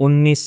19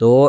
2